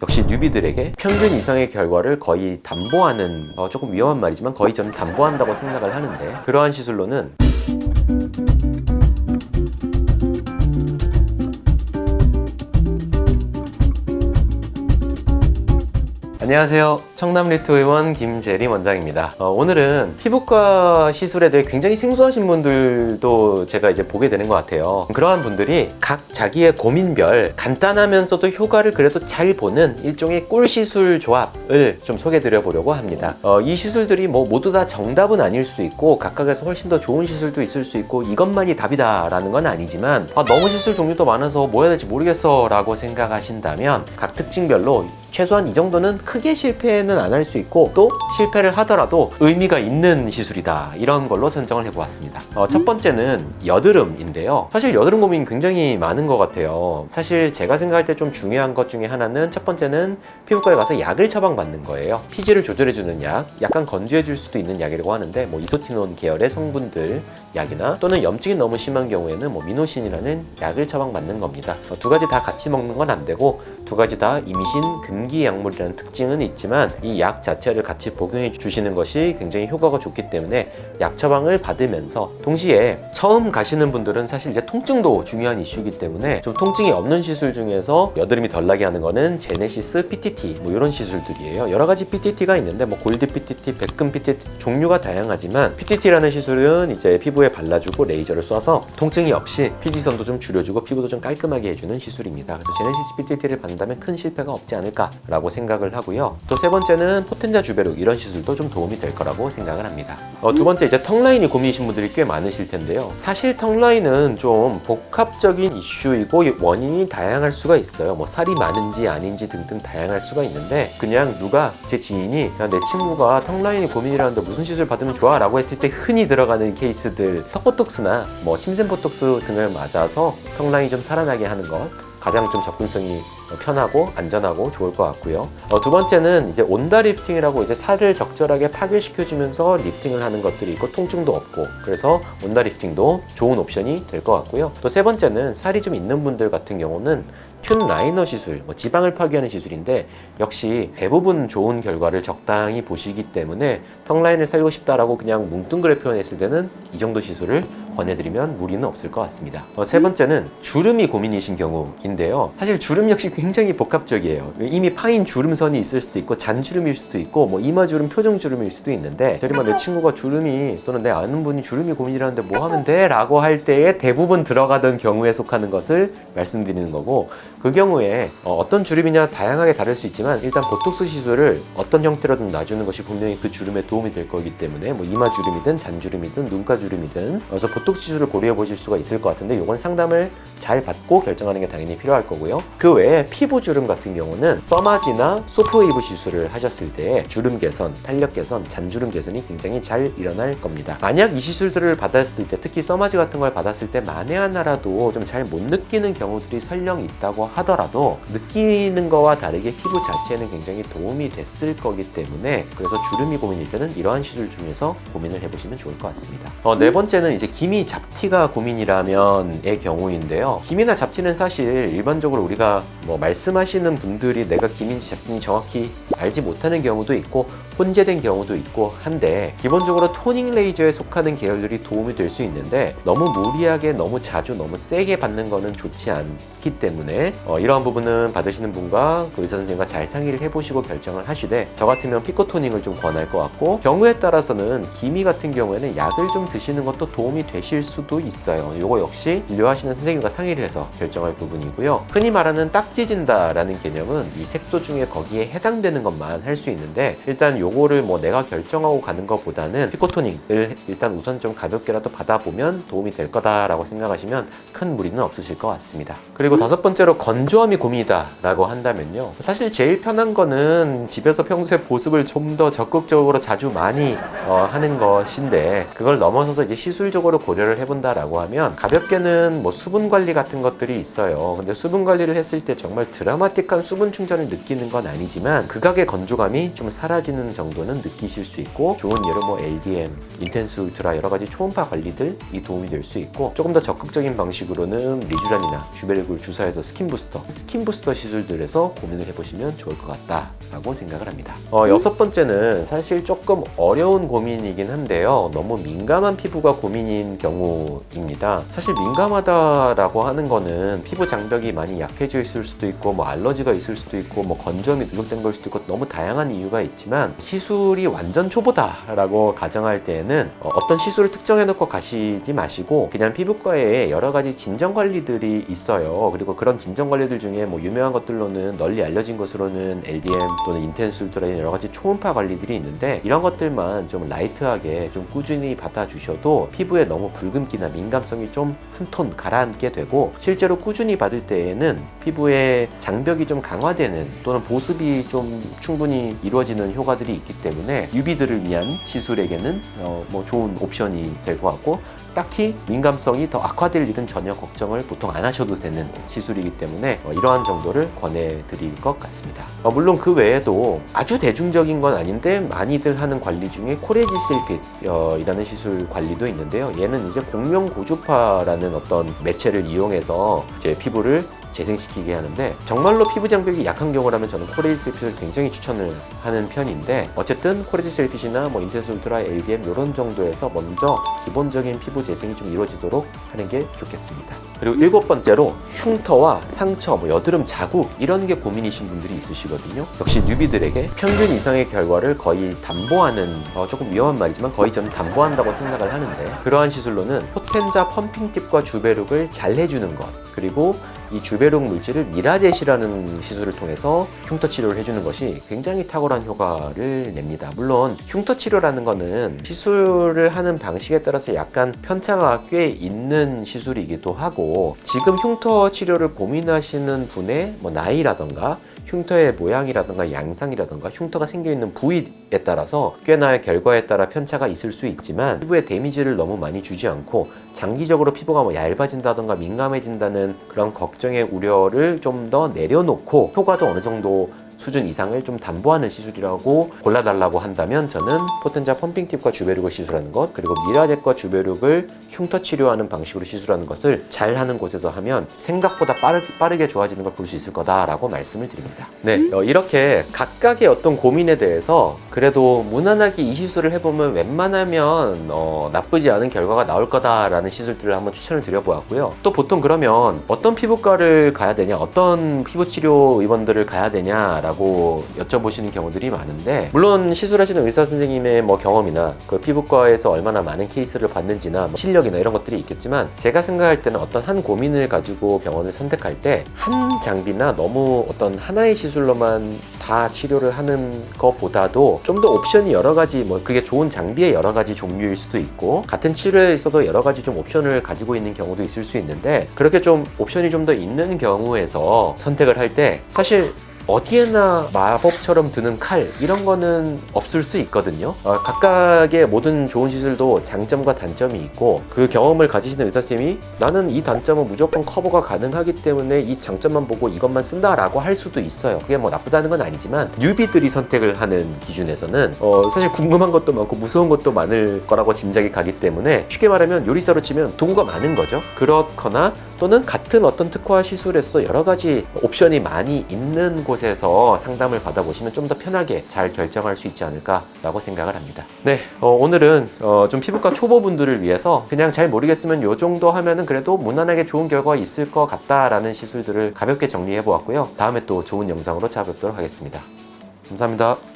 역시 뉴비들에게 평균 이상의 결과를 거의 담보하는, 조금 위험한 말이지만 거의 저는 담보한다고 생각을 하는데, 그러한 시술로는 안녕하세요. 청남리트 의원 김재림 원장입니다. 오늘은 피부과 시술에 대해 굉장히 생소하신 분들도 제가 이제 보게 되는 것 같아요. 그러한 분들이 각 자기의 고민별 간단하면서도 효과를 그래도 잘 보는 일종의 꿀 시술 조합을 좀 소개해 드려 보려고 합니다. 이 시술들이 뭐 모두 다 정답은 아닐 수 있고 각각에서 훨씬 더 좋은 시술도 있을 수 있고 이것만이 답이다 라는 건 아니지만 너무 시술 종류도 많아서 뭐 해야 될지 모르겠어 라고 생각하신다면 각 특징별로 최소한 이 정도는 크게 실패는 안 할 수 있고 또 실패를 하더라도 의미가 있는 시술이다, 이런 걸로 선정을 해보았습니다. 첫 번째는 여드름인데요. 사실 여드름 고민이 굉장히 많은 것 같아요. 사실 제가 생각할 때 좀 중요한 것 중에 하나는, 첫 번째는 피부과에 가서 약을 처방받는 거예요. 피지를 조절해주는 약, 약간 건조해줄 수도 있는 약이라고 하는데 이소티논 계열의 성분들 약이나 또는 염증이 너무 심한 경우에는 미노신이라는 약을 처방받는 겁니다. 두 가지 다 같이 먹는 건 안 되고 두 가지 다 임신 금기 약물이라는 특징은 있지만 이 약 자체를 같이 복용해 주시는 것이 굉장히 효과가 좋기 때문에 약 처방을 받으면서, 동시에 처음 가시는 분들은 사실 이제 통증도 중요한 이슈이기 때문에 좀 통증이 없는 시술 중에서 여드름이 덜 나게 하는 거는 제네시스 PTT 이런 시술들이에요. 여러 가지 PTT가 있는데 골드 PTT, 백금 PTT 종류가 다양하지만 PTT라는 시술은 이제 피부에 발라주고 레이저를 쏴서 통증이 없이 피지선도 좀 줄여주고 피부도 좀 깔끔하게 해주는 시술입니다. 그래서 제네시스 PTT를 받는다면 큰 실패가 없지 않을까라고 생각을 하고요. 또 세 번째는 포텐자 주베룩, 이런 시술도 좀 도움이 될 거라고 생각을 합니다. 두 번째, 이제 턱라인이 고민이신 분들이 꽤 많으실 텐데요. 사실 턱라인은 좀 복합적인 이슈이고 원인이 다양할 수가 있어요. 살이 많은지 아닌지 등등 다양할 수가 있는데, 그냥 누가 제 지인이 내 친구가 턱라인이 고민이라는데 무슨 시술 받으면 좋아? 라고 했을 때 흔히 들어가는 케이스들, 턱보톡스나 침샘 보톡스 등을 맞아서 턱라인이 좀 살아나게 하는 것, 가장 좀 접근성이 편하고 안전하고 좋을 것 같고요. 두 번째는 이제 온다 리프팅이라고 이제 살을 적절하게 파괴시켜주면서 리프팅을 하는 것들이 있고 통증도 없고, 그래서 온다 리프팅도 좋은 옵션이 될 것 같고요. 또 세 번째는 살이 좀 있는 분들 같은 경우는 튠 라이너 시술, 지방을 파괴하는 시술인데 역시 대부분 좋은 결과를 적당히 보시기 때문에 턱 라인을 살리고 싶다라고 그냥 뭉뚱그레 표현했을 때는 이 정도 시술을 권해드리면 무리는 없을 것 같습니다. 세 번째는 주름이 고민이신 경우인데요. 사실 주름 역시 굉장히 복합적이에요. 이미 파인 주름선이 있을 수도 있고 잔주름일 수도 있고 이마주름, 표정주름일 수도 있는데, 예를 내 친구가 주름이, 또는 내 아는 분이 주름이 고민이라는데 뭐 하면 돼? 라고 할 때에 대부분 들어가던 경우에 속하는 것을 말씀드리는 거고, 그 경우에 어떤 주름이냐 다양하게 다를 수 있지만 일단 보톡스 시술을 어떤 형태로든 놔주는 것이 분명히 그 주름에 도움이 될 거기 때문에 이마주름이든 잔주름이든 눈가주름이든, 그래서 보톡스 시술을 고려해 보실 수가 있을 것 같은데 이건 상담을 잘 받고 결정하는 게 당연히 필요할 거고요. 그 외에 피부 주름 같은 경우는 써마지나 소프웨이브 시술을 하셨을 때 주름 개선, 탄력 개선, 잔주름 개선이 굉장히 잘 일어날 겁니다. 만약 이 시술들을 받았을 때, 특히 써마지 같은 걸 받았을 때 만에 하나라도 좀 잘 못 느끼는 경우들이 설령 있다고 하더라도 느끼는 거와 다르게 피부 자체에는 굉장히 도움이 됐을 거기 때문에, 그래서 주름이 고민일 때는 이러한 시술 중에서 고민을 해보시면 좋을 것 같습니다. 네 번째는 이제 기미 잡티가 고민이라면의 경우인데요. 기미나 잡티는 사실 일반적으로 우리가 말씀하시는 분들이 내가 기미인지 잡티인지 정확히 알지 못하는 경우도 있고 혼재된 경우도 있고 한데, 기본적으로 토닝 레이저에 속하는 계열들이 도움이 될 수 있는데 너무 무리하게, 너무 자주, 너무 세게 받는 거는 좋지 않기 때문에 이러한 부분은 받으시는 분과 그 의사 선생님과 잘 상의를 해보시고 결정을 하시되, 저 같으면 피코 토닝을 좀 권할 것 같고, 경우에 따라서는 기미 같은 경우에는 약을 좀 드시는 것도 도움이 되실 수도 있어요. 이거 역시 진료하시는 선생님과 상의를 해서 결정할 부분이고요. 흔히 말하는 딱 찢은다라는 개념은 이 색소 중에 거기에 해당되는 것만 할 수 있는데, 일단 요거를 내가 결정하고 가는 것보다는 피코토닉을 일단 우선 좀 가볍게라도 받아보면 도움이 될 거다라고 생각하시면 큰 무리는 없으실 것 같습니다. 그리고 다섯 번째로 건조함이 고민이다 라고 한다면요, 사실 제일 편한 거는 집에서 평소에 보습을 좀 더 적극적으로 자주 많이 하는 것인데, 그걸 넘어서서 이제 시술적으로 고려를 해본다라고 하면 가볍게는 뭐 수분 관리 같은 것들이 있어요. 근데 수분 관리를 했을 때 정말 드라마틱한 수분 충전을 느끼는 건 아니지만 극악의 건조감이 좀 사라지는 정도는 느끼실 수 있고, 좋은 예로 뭐 LDM, 인텐스 울트라 여러 가지 초음파 관리들이 도움이 될 수 있고, 조금 더 적극적인 방식으로는 리쥬란이나 주베르굴 주사해서 스킨 부스터 시술들에서 고민을 해보시면 좋을 것 같다라고 생각을 합니다. 여섯 번째는 사실 조금 어려운 고민이긴 한데요. 너무 민감한 피부가 고민인 경우입니다. 사실 민감하다라고 하는 거는 피부 장벽이 많이 약해져 있을 수도 있고, 뭐 알러지가 있을 수도 있고, 뭐 건조함이 누적된 걸 수도 있고, 너무 다양한 이유가 있지만, 시술이 완전 초보다라고 가정할 때에는 어떤 시술을 특정해 놓고 가시지 마시고 그냥 피부과에 여러 가지 진정 관리들이 있어요. 그리고 그런 진정 관리들 중에 뭐 유명한 것들로는, 널리 알려진 것으로는 LDM 또는 인텐스 울트라 여러 가지 초음파 관리들이 있는데, 이런 것들만 좀 라이트하게 좀 꾸준히 받아주셔도 피부에 너무 붉은기나 민감성이 좀 한 톤 가라앉게 되고, 실제로 꾸준히 받을 때에는 피부의 장벽이 좀 강화되는 또는 보습이 좀 충분히 이루어지는 효과들이 있기 때문에 유비들을 위한 시술에게는 뭐 좋은 옵션이 될 것 같고, 딱히 민감성이 더 악화될 일은 전혀 걱정을 보통 안 하셔도 되는 시술이기 때문에 이러한 정도를 권해드릴 것 같습니다. 물론 그 외에도 아주 대중적인 건 아닌데 많이들 하는 관리 중에 코레지셀핏이라는 시술 관리도 있는데요. 얘는 이제 공명고주파라는 어떤 매체를 이용해서 이제 피부를 재생시키게 하는데, 정말로 피부 장벽이 약한 경우라면 저는 코레지셀핏을 굉장히 추천을 하는 편인데, 어쨌든 코레지셀핏이나 뭐 인텐스 울트라, LDM 이런 정도에서 먼저 기본적인 피부 재생이 좀 이루어지도록 하는 게 좋겠습니다. 그리고 일곱 번째로 흉터와 상처, 뭐 여드름 자국 이런 게 고민이신 분들이 있으시거든요. 역시 뉴비들에게 평균 이상의 결과를 거의 담보하는, 조금 위험한 말이지만 거의 저는 담보한다고 생각을 하는데, 그러한 시술로는 포텐자 펌핑팁과 주베룩을 잘 해주는 것, 그리고 이 주베룩 물질을 미라젯이라는 시술을 통해서 흉터 치료를 해주는 것이 굉장히 탁월한 효과를 냅니다. 물론 흉터 치료라는 거는 시술을 하는 방식에 따라서 약간 편차가 꽤 있는 시술이기도 하고, 지금 흉터 치료를 고민하시는 분의 뭐 나이라던가 흉터의 모양이라든가 양상이라든가 흉터가 생겨있는 부위에 따라서 꽤나 결과에 따라 편차가 있을 수 있지만, 피부에 데미지를 너무 많이 주지 않고 장기적으로 피부가 뭐 얇아진다던가 민감해진다는 그런 걱정의 우려를 좀 더 내려놓고 효과도 어느 정도 수준 이상을 좀 담보하는 시술이라고 골라달라고 한다면, 저는 포텐자 펌핑팁과 주베룩을 시술하는 것, 그리고 미라젯과 주베룩을 흉터 치료하는 방식으로 시술하는 것을 잘 하는 곳에서 하면 생각보다 빠르게 좋아지는 걸 볼 수 있을 거다라고 말씀을 드립니다. 네, 이렇게 각각의 어떤 고민에 대해서 그래도 무난하게 이 시술을 해보면 웬만하면 나쁘지 않은 결과가 나올 거다라는 시술들을 한번 추천을 드려보았고요. 또 보통 그러면 어떤 피부과를 가야 되냐, 어떤 피부치료 의원들을 가야 되냐라고 여쭤보시는 경우들이 많은데, 물론 시술하시는 의사 선생님의 뭐 경험이나 그 피부과에서 얼마나 많은 케이스를 봤는지나 뭐 실력이나 이런 것들이 있겠지만, 제가 생각할 때는 어떤 한 고민을 가지고 병원을 선택할 때 한 장비나 너무 어떤 하나의 시술로만 다 치료를 하는 것보다도 좀 더 옵션이 여러 가지, 뭐 그게 좋은 장비의 여러 가지 종류일 수도 있고, 같은 치료에 있어도 여러 가지 좀 옵션을 가지고 있는 경우도 있을 수 있는데, 그렇게 좀 옵션이 좀 더 있는 경우에서 선택을 할 때 사실 어디에나 마법처럼 드는 칼 이런 거는 없을 수 있거든요. 각각의 모든 좋은 시술도 장점과 단점이 있고, 그 경험을 가지시는 의사쌤이 나는 이 단점은 무조건 커버가 가능하기 때문에 이 장점만 보고 이것만 쓴다라고 할 수도 있어요. 그게 뭐 나쁘다는 건 아니지만, 뉴비들이 선택을 하는 기준에서는 사실 궁금한 것도 많고 무서운 것도 많을 거라고 짐작이 가기 때문에, 쉽게 말하면 요리사로 치면 도구가 많은 거죠. 그렇거나 또는 같은 어떤 특화 시술에서도 여러 가지 옵션이 많이 있는 곳에서 상담을 받아보시면 좀 더 편하게 잘 결정할 수 있지 않을까라고 생각을 합니다. 네, 오늘은 좀 피부과 초보분들을 위해서 그냥 잘 모르겠으면 요 정도 하면은 그래도 무난하게 좋은 결과가 있을 것 같다라는 시술들을 가볍게 정리해 보았고요. 다음에 또 좋은 영상으로 찾아뵙도록 하겠습니다. 감사합니다.